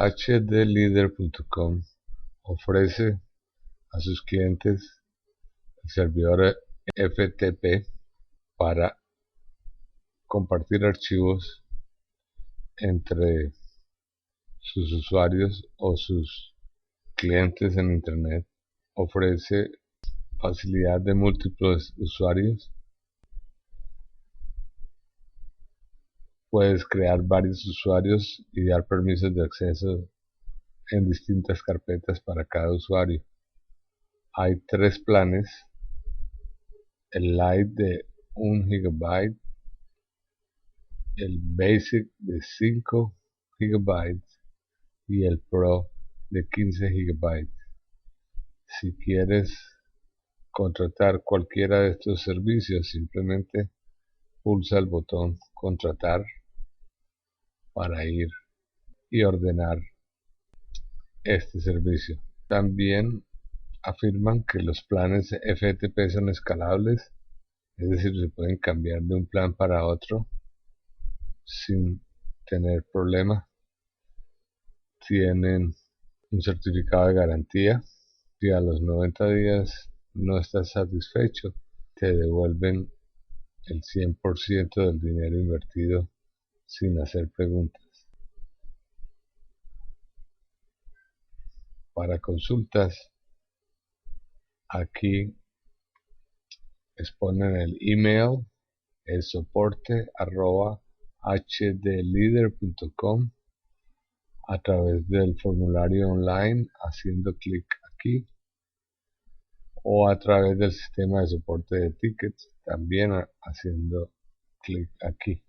hdleader.com ofrece a sus clientes el servidor FTP para compartir archivos entre sus usuarios o sus clientes en internet. Ofrece facilidad de múltiples usuarios. Puedes crear varios usuarios y dar permisos de acceso en distintas carpetas para cada usuario. Hay 3 planes: el Lite de 1 GB, el Basic de 5 GB y el Pro de 15 GB. Si quieres contratar cualquiera de estos servicios, simplemente pulsa el botón contratar para ir y ordenar este servicio. También afirman que los planes FTP son escalables, es decir, se pueden cambiar de un plan para otro sin tener problema. Tienen un certificado de garantía. Si a los 90 días no estás satisfecho, te devuelven el 100% del dinero invertido sin hacer preguntas. Para consultas, aquí exponen el email, el soporte@hdleader.com, a través del formulario online haciendo clic aquí, o a través del sistema de soporte de tickets también haciendo clic aquí.